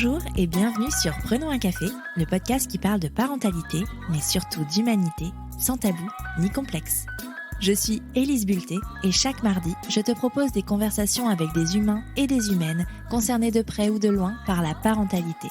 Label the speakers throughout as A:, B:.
A: Bonjour et bienvenue sur Prenons un café, le podcast qui parle de parentalité, mais surtout d'humanité, sans tabou ni complexe. Je suis Élise Bulté et chaque mardi, je te propose des conversations avec des humains et des humaines concernés de près ou de loin par la parentalité.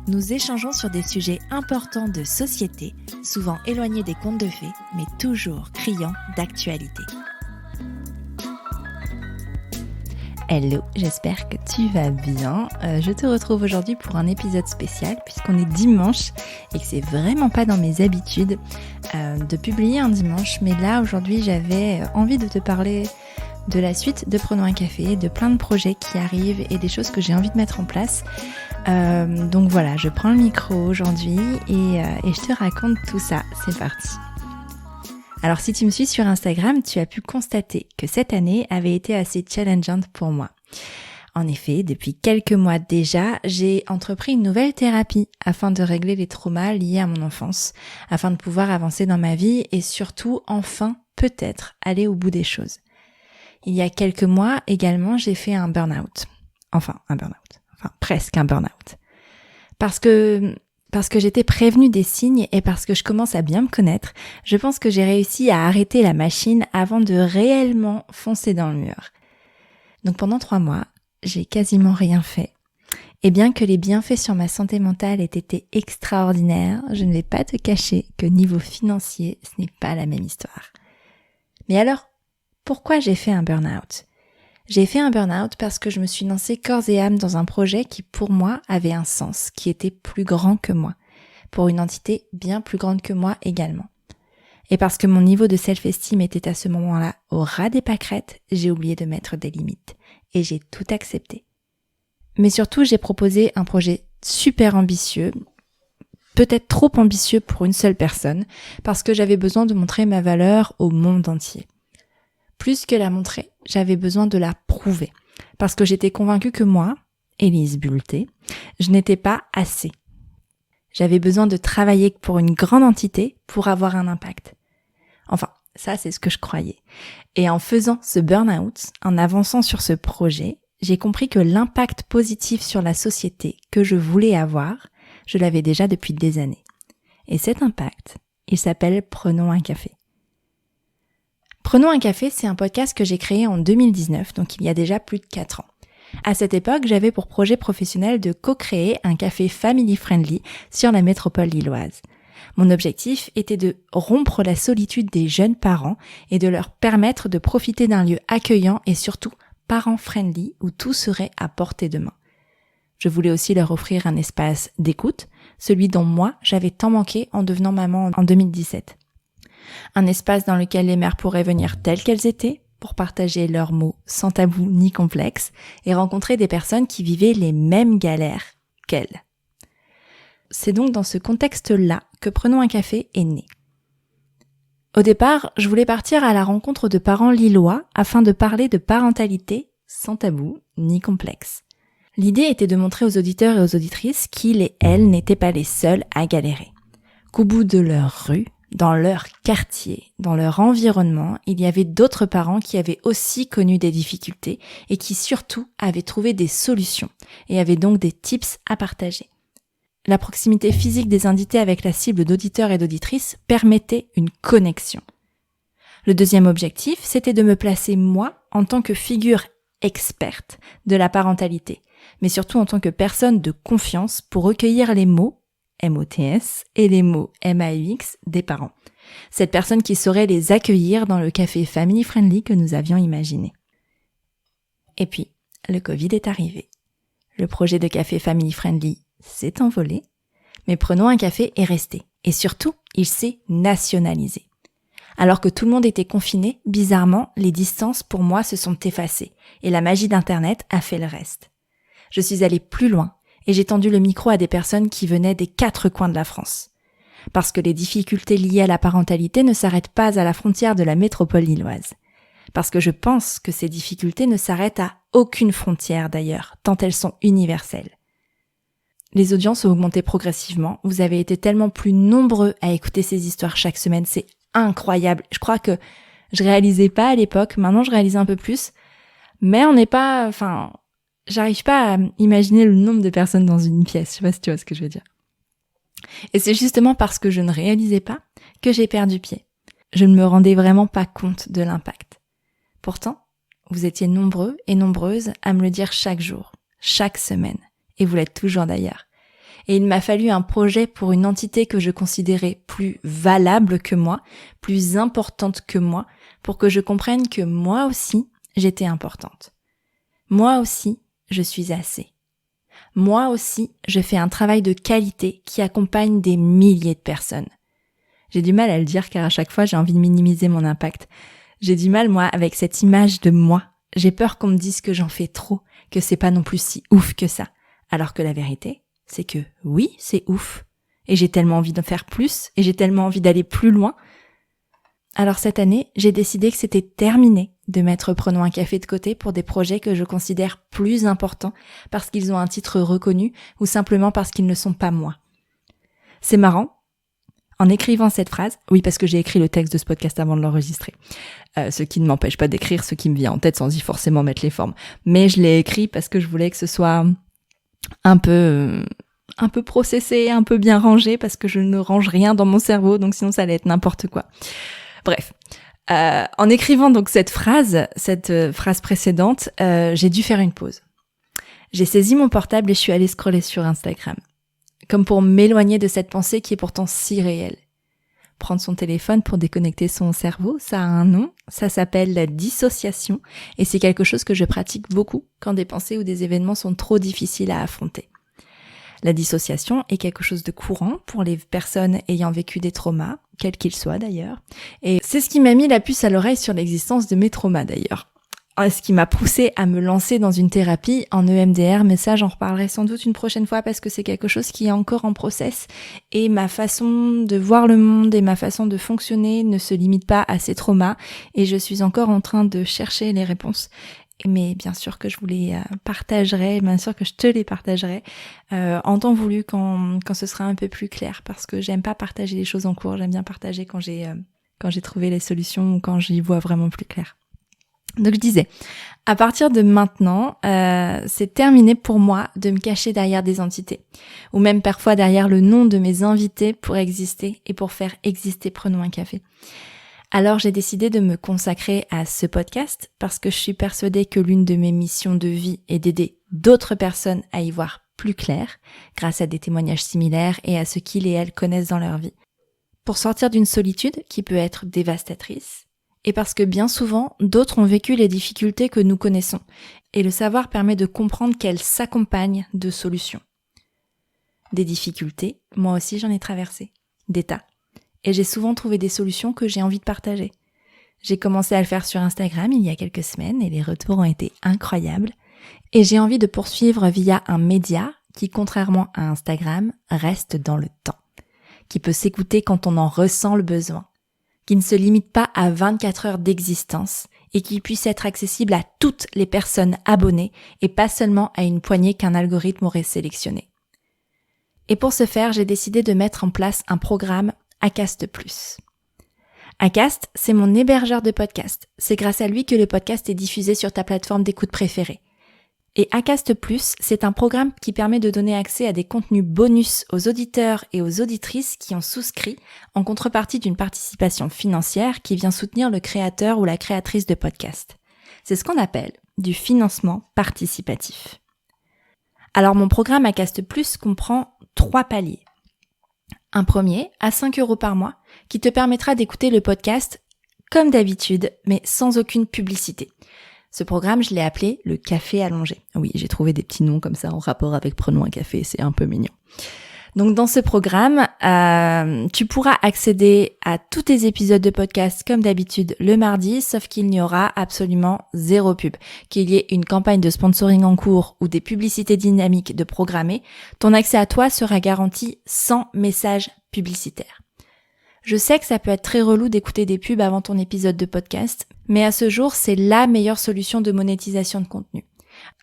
A: Nous échangeons sur des sujets importants de société, souvent éloignés des contes de fées, mais toujours criants d'actualité. Hello, j'espère que tu vas bien. Je te retrouve aujourd'hui pour un épisode spécial puisqu'on est dimanche et que c'est vraiment pas dans mes habitudes de publier un dimanche. Mais là, aujourd'hui, j'avais envie de te parler de la suite de Prenons un café, de plein de projets qui arrivent et des choses que j'ai envie de mettre en place. Donc voilà, je prends le micro aujourd'hui et je te raconte tout ça. C'est parti. Alors si tu me suis sur Instagram, tu as pu constater que cette année avait été assez challengeante pour moi. En effet, depuis quelques mois déjà, j'ai entrepris une nouvelle thérapie afin de régler les traumas liés à mon enfance, afin de pouvoir avancer dans ma vie et surtout, enfin, peut-être, aller au bout des choses. Il y a quelques mois également, j'ai fait un burn-out. Enfin, presque un burn-out. Parce que j'étais prévenue des signes et parce que je commence à bien me connaître, je pense que j'ai réussi à arrêter la machine avant de réellement foncer dans le mur. Donc pendant 3 mois, j'ai quasiment rien fait. Et bien que les bienfaits sur ma santé mentale aient été extraordinaires, je ne vais pas te cacher que niveau financier, ce n'est pas la même histoire. Mais alors, pourquoi j'ai fait un burn-out ? J'ai fait un burn-out parce que je me suis lancée corps et âme dans un projet qui pour moi avait un sens, qui était plus grand que moi, pour une entité bien plus grande que moi également. Et parce que mon niveau de self-esteem était à ce moment-là au ras des pâquerettes, j'ai oublié de mettre des limites et j'ai tout accepté. Mais surtout, j'ai proposé un projet super ambitieux, peut-être trop ambitieux pour une seule personne, parce que j'avais besoin de montrer ma valeur au monde entier. Plus que la montrer, j'avais besoin de la prouver, parce que j'étais convaincue que moi, Élise Bulté, je n'étais pas assez. J'avais besoin de travailler pour une grande entité pour avoir un impact. Enfin, ça c'est ce que je croyais. Et en faisant ce burn-out, en avançant sur ce projet, j'ai compris que l'impact positif sur la société que je voulais avoir, je l'avais déjà depuis des années. Et cet impact, il s'appelle Prenons un café. Prenons un café, c'est un podcast que j'ai créé en 2019, donc il y a déjà plus de 4 ans. À cette époque, j'avais pour projet professionnel de co-créer un café family-friendly sur la métropole lilloise. Mon objectif était de rompre la solitude des jeunes parents et de leur permettre de profiter d'un lieu accueillant et surtout parent-friendly où tout serait à portée de main. Je voulais aussi leur offrir un espace d'écoute, celui dont moi j'avais tant manqué en devenant maman en 2017. Un espace dans lequel les mères pourraient venir telles qu'elles étaient pour partager leurs mots sans tabou ni complexe et rencontrer des personnes qui vivaient les mêmes galères qu'elles. C'est donc dans ce contexte-là que Prenons un café est né. Au départ, je voulais partir à la rencontre de parents lillois afin de parler de parentalité sans tabou ni complexe. L'idée était de montrer aux auditeurs et aux auditrices qu'ils et elles n'étaient pas les seuls à galérer. Qu'au bout de leur rue, dans leur quartier, dans leur environnement, il y avait d'autres parents qui avaient aussi connu des difficultés et qui surtout avaient trouvé des solutions et avaient donc des tips à partager. La proximité physique des invités avec la cible d'auditeurs et d'auditrices permettait une connexion. Le deuxième objectif, c'était de me placer moi en tant que figure experte de la parentalité, mais surtout en tant que personne de confiance pour recueillir les mots MOTS et les mots MAUX des parents. Cette personne qui saurait les accueillir dans le café family friendly que nous avions imaginé. Et puis, le Covid est arrivé. Le projet de café family friendly s'est envolé, mais Prenons un café est resté. Et surtout, il s'est nationalisé. Alors que tout le monde était confiné, bizarrement, les distances pour moi se sont effacées et la magie d'Internet a fait le reste. Je suis allée plus loin. Et j'ai tendu le micro à des personnes qui venaient des 4 coins de la France. Parce que les difficultés liées à la parentalité ne s'arrêtent pas à la frontière de la métropole lilloise. Parce que je pense que ces difficultés ne s'arrêtent à aucune frontière d'ailleurs, tant elles sont universelles. Les audiences ont augmenté progressivement, vous avez été tellement plus nombreux à écouter ces histoires chaque semaine, c'est incroyable. Je crois que je réalisais pas à l'époque, maintenant je réalise un peu plus, mais on n'est pas, j'arrive pas à imaginer le nombre de personnes dans une pièce. Je sais pas si tu vois ce que je veux dire. Et c'est justement parce que je ne réalisais pas que j'ai perdu pied. Je ne me rendais vraiment pas compte de l'impact. Pourtant, vous étiez nombreux et nombreuses à me le dire chaque jour, chaque semaine. Et vous l'êtes toujours d'ailleurs. Et il m'a fallu un projet pour une entité que je considérais plus valable que moi, plus importante que moi, pour que je comprenne que moi aussi, j'étais importante. Moi aussi, je suis assez. Moi aussi, je fais un travail de qualité qui accompagne des milliers de personnes. J'ai du mal à le dire car à chaque fois, j'ai envie de minimiser mon impact. J'ai du mal, moi, avec cette image de moi. J'ai peur qu'on me dise que j'en fais trop, que c'est pas non plus si ouf que ça. Alors que la vérité, c'est que oui, c'est ouf. Et j'ai tellement envie d'en faire plus, et j'ai tellement envie d'aller plus loin. Alors cette année, j'ai décidé que c'était terminé de mettre Prenons un café de côté pour des projets que je considère plus importants parce qu'ils ont un titre reconnu ou simplement parce qu'ils ne sont pas moi. C'est marrant. En écrivant cette phrase, oui parce que j'ai écrit le texte de ce podcast avant de l'enregistrer, ce qui ne m'empêche pas d'écrire ce qui me vient en tête sans y forcément mettre les formes. Mais je l'ai écrit parce que je voulais que ce soit un peu processé, un peu bien rangé parce que je ne range rien dans mon cerveau donc sinon ça allait être n'importe quoi. Bref, en écrivant donc cette phrase précédente, j'ai dû faire une pause. J'ai saisi mon portable et je suis allée scroller sur Instagram. Comme pour m'éloigner de cette pensée qui est pourtant si réelle. Prendre son téléphone pour déconnecter son cerveau, ça a un nom, ça s'appelle la dissociation et c'est quelque chose que je pratique beaucoup quand des pensées ou des événements sont trop difficiles à affronter. La dissociation est quelque chose de courant pour les personnes ayant vécu des traumas, quels qu'ils soient d'ailleurs, et c'est ce qui m'a mis la puce à l'oreille sur l'existence de mes traumas d'ailleurs. Ce qui m'a poussé à me lancer dans une thérapie en EMDR, mais ça j'en reparlerai sans doute une prochaine fois parce que c'est quelque chose qui est encore en process et ma façon de voir le monde et ma façon de fonctionner ne se limite pas à ces traumas et je suis encore en train de chercher les réponses. Mais bien sûr que je vous les partagerai, bien sûr que je te les partagerai en temps voulu quand ce sera un peu plus clair parce que j'aime pas partager les choses en cours, j'aime bien partager quand j'ai trouvé les solutions ou quand j'y vois vraiment plus clair. Donc je disais, à partir de maintenant, c'est terminé pour moi de me cacher derrière des entités, ou même parfois derrière le nom de mes invités pour exister et pour faire exister Prenons un café. Alors j'ai décidé de me consacrer à ce podcast parce que je suis persuadée que l'une de mes missions de vie est d'aider d'autres personnes à y voir plus clair grâce à des témoignages similaires et à ce qu'ils et elles connaissent dans leur vie. Pour sortir d'une solitude qui peut être dévastatrice, et parce que bien souvent, d'autres ont vécu les difficultés que nous connaissons, et le savoir permet de comprendre qu'elles s'accompagnent de solutions. Des difficultés, moi aussi j'en ai traversé, des tas, et j'ai souvent trouvé des solutions que j'ai envie de partager. J'ai commencé à le faire sur Instagram il y a quelques semaines, et les retours ont été incroyables, et j'ai envie de poursuivre via un média qui, contrairement à Instagram, reste dans le temps, qui peut s'écouter quand on en ressent le besoin, qui ne se limite pas à 24 heures d'existence et qui puisse être accessible à toutes les personnes abonnées et pas seulement à une poignée qu'un algorithme aurait sélectionné. Et pour ce faire, j'ai décidé de mettre en place un programme Acast+. Acast, c'est mon hébergeur de podcast. C'est grâce à lui que le podcast est diffusé sur ta plateforme d'écoute préférée. Et Acast+, c'est un programme qui permet de donner accès à des contenus bonus aux auditeurs et aux auditrices qui ont souscrit en contrepartie d'une participation financière qui vient soutenir le créateur ou la créatrice de podcast. C'est ce qu'on appelle du financement participatif. Alors mon programme Acast+ comprend 3 paliers. Un premier, à 5 € par mois, qui te permettra d'écouter le podcast comme d'habitude, mais sans aucune publicité. Ce programme, je l'ai appelé le café allongé. Oui, j'ai trouvé des petits noms comme ça en rapport avec Prenons un café, c'est un peu mignon. Donc dans ce programme, tu pourras accéder à tous tes épisodes de podcast comme d'habitude le mardi, sauf qu'il n'y aura absolument 0 pub. Qu'il y ait une campagne de sponsoring en cours ou des publicités dynamiques de programmer, ton accès à toi sera garanti sans message publicitaire. Je sais que ça peut être très relou d'écouter des pubs avant ton épisode de podcast, mais à ce jour, c'est la meilleure solution de monétisation de contenu.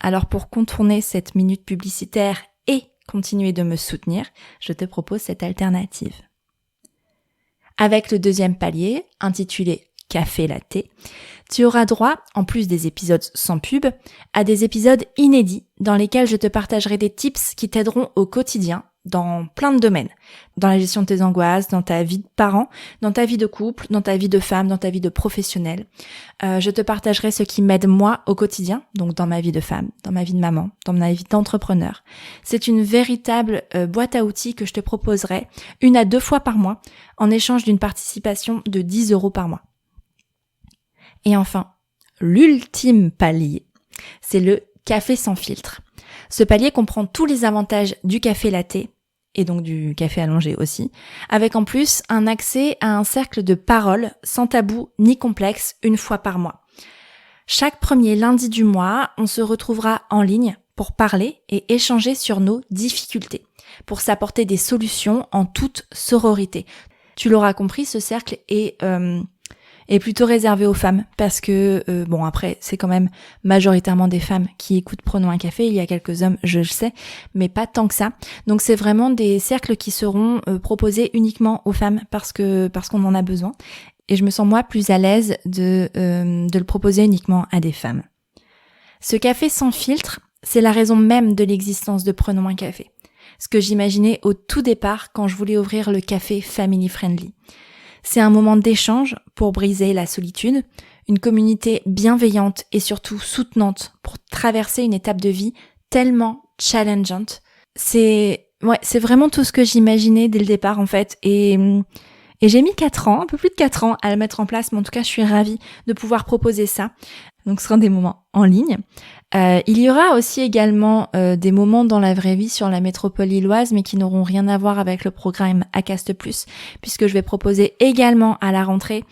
A: Alors pour contourner cette minute publicitaire et continuer de me soutenir, je te propose cette alternative. Avec le deuxième palier, intitulé café latte, tu auras droit, en plus des épisodes sans pub, à des épisodes inédits dans lesquels je te partagerai des tips qui t'aideront au quotidien dans plein de domaines. Dans la gestion de tes angoisses, dans ta vie de parent, dans ta vie de couple, dans ta vie de femme, dans ta vie de professionnel. Je te partagerai ce qui m'aide moi au quotidien, donc dans ma vie de femme, dans ma vie de maman, dans ma vie d'entrepreneur. C'est une véritable boîte à outils que je te proposerai 1 à 2 fois par mois en échange d'une participation de 10 € par mois. Et enfin, l'ultime palier, c'est le café sans filtre. Ce palier comprend tous les avantages du café latte, et donc du café allongé aussi, avec en plus un accès à un cercle de parole sans tabou ni complexe 1 fois par mois. Chaque premier lundi du mois, on se retrouvera en ligne pour parler et échanger sur nos difficultés, pour s'apporter des solutions en toute sororité. Tu l'auras compris, ce cercle est plutôt réservé aux femmes parce que, après, c'est quand même majoritairement des femmes qui écoutent Prenons un café. Il y a quelques hommes, je le sais, mais pas tant que ça. Donc c'est vraiment des cercles qui seront proposés uniquement aux femmes parce qu'on en a besoin. Et je me sens moi plus à l'aise de le proposer uniquement à des femmes. Ce café sans filtre, c'est la raison même de l'existence de Prenons un café. Ce que j'imaginais au tout départ quand je voulais ouvrir le café family friendly. C'est un moment d'échange pour briser la solitude, une communauté bienveillante et surtout soutenante pour traverser une étape de vie tellement challengeante. C'est vraiment tout ce que j'imaginais dès le départ en fait et j'ai mis 4 ans, un peu plus de 4 ans à le mettre en place, mais en tout cas je suis ravie de pouvoir proposer ça. Donc ce seront des moments en ligne. Il y aura aussi également des moments dans la vraie vie sur la métropole lilloise, mais qui n'auront rien à voir avec le programme Acast+, puisque je vais proposer également à la rentrée,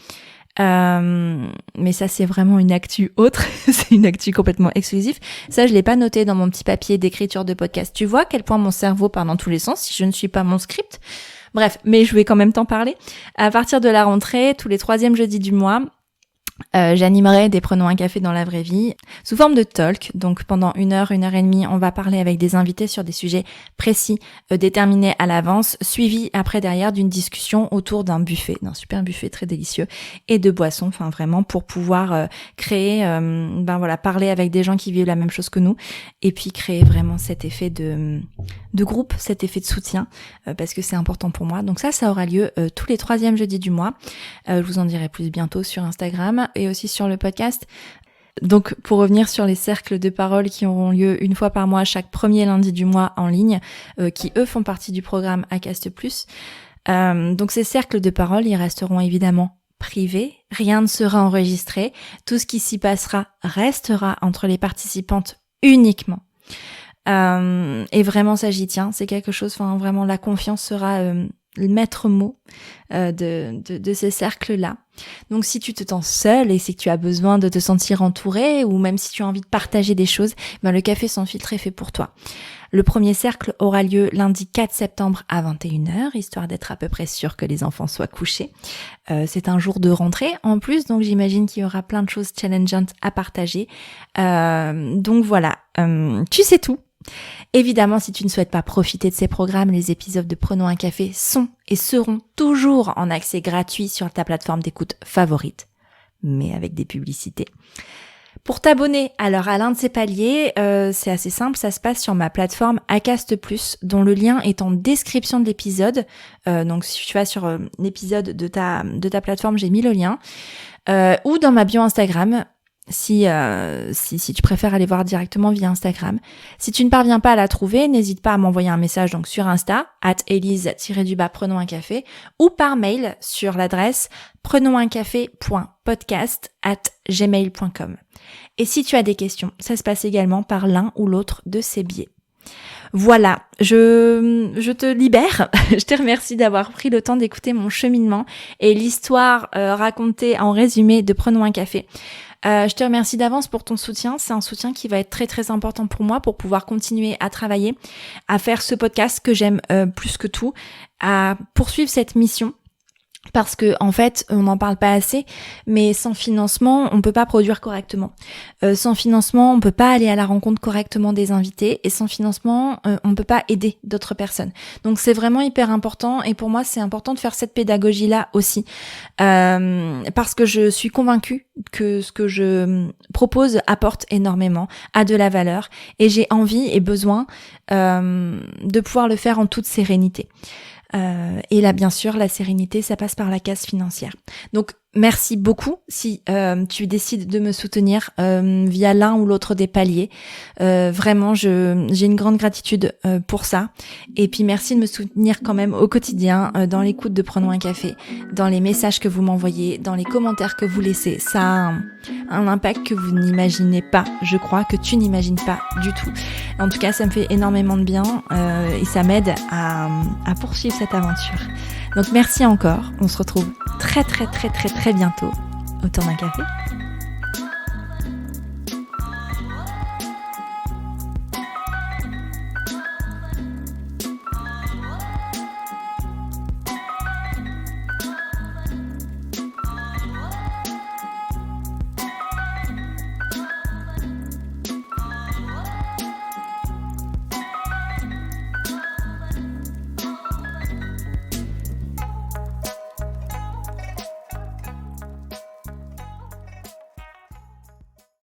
A: mais ça c'est vraiment une actu autre, c'est une actu complètement exclusive. Ça je l'ai pas noté dans mon petit papier d'écriture de podcast. Tu vois à quel point mon cerveau part dans tous les sens si je ne suis pas mon script. Bref, mais je vais quand même t'en parler. À partir de la rentrée, tous les 3e jeudis du mois, j'animerai des Prenons un café dans la vraie vie sous forme de talk. Donc pendant 1 heure, 1 heure et demie, on va parler avec des invités sur des sujets précis, déterminés à l'avance, suivis après derrière d'une discussion autour d'un buffet, d'un super buffet très délicieux et de boissons, enfin vraiment pour pouvoir créer, parler avec des gens qui vivent la même chose que nous et puis créer vraiment cet effet de groupe, cet effet de soutien parce que c'est important pour moi. Donc ça aura lieu tous les 3e jeudis du mois. Je vous en dirai plus bientôt sur Instagram et aussi sur le podcast. Donc pour revenir sur les cercles de parole qui auront lieu 1 fois par mois chaque premier lundi du mois en ligne, qui eux font partie du programme Acast+. Donc ces cercles de parole, ils resteront évidemment privés, rien ne sera enregistré, tout ce qui s'y passera restera entre les participantes uniquement. Et vraiment ça j'y tiens, c'est quelque chose, vraiment la confiance sera le maître mot de ces cercles-là. Donc si tu te sens seule et si tu as besoin de te sentir entourée ou même si tu as envie de partager des choses, le café sans filtre est fait pour toi. Le premier cercle aura lieu lundi 4 septembre à 21h, histoire d'être à peu près sûr que les enfants soient couchés. C'est un jour de rentrée en plus, donc j'imagine qu'il y aura plein de choses challengeantes à partager. Donc voilà, tu sais tout. Évidemment, si tu ne souhaites pas profiter de ces programmes, les épisodes de Prenons un café sont et seront toujours en accès gratuit sur ta plateforme d'écoute favorite, mais avec des publicités. Pour t'abonner à l'un de ces paliers, c'est assez simple, ça se passe sur ma plateforme Acast+, dont le lien est en description de l'épisode. Donc si tu vas sur l'épisode de ta plateforme, j'ai mis le lien. Ou dans ma bio Instagram, si tu préfères aller voir directement via Instagram. Si tu ne parviens pas à la trouver, n'hésite pas à m'envoyer un message donc sur Insta, @elise_prenons un café, ou par mail sur l'adresse prenonsuncafé.podcast@gmail.com. Et si tu as des questions, ça se passe également par l'un ou l'autre de ces biais. Voilà, je te libère. Je te remercie d'avoir pris le temps d'écouter mon cheminement et l'histoire racontée en résumé de Prenons un café. Je te remercie d'avance pour ton soutien. C'est un soutien qui va être très très important pour moi pour pouvoir continuer à travailler, à faire ce podcast que j'aime plus que tout, à poursuivre cette mission Parce que en fait, on n'en parle pas assez, mais sans financement, on peut pas produire correctement. Sans financement, on peut pas aller à la rencontre correctement des invités, et sans financement, on peut pas aider d'autres personnes. Donc c'est vraiment hyper important, et pour moi, c'est important de faire cette pédagogie-là aussi, parce que je suis convaincue que ce que je propose apporte énormément, a de la valeur, et j'ai envie et besoin de pouvoir le faire en toute sérénité. Et là, bien sûr, la sérénité, ça passe par la case financière. Donc, merci beaucoup si tu décides de me soutenir via l'un ou l'autre des paliers. Vraiment, j'ai une grande gratitude pour ça. Et puis, merci de me soutenir quand même au quotidien, dans l'écoute de Prenons un café, dans les messages que vous m'envoyez, dans les commentaires que vous laissez. Ça a un impact que vous n'imaginez pas, je crois, que tu n'imagines pas du tout. En tout cas, ça me fait énormément de bien et ça m'aide à poursuivre cette aventure. Donc merci encore, on se retrouve très bientôt autour d'un café.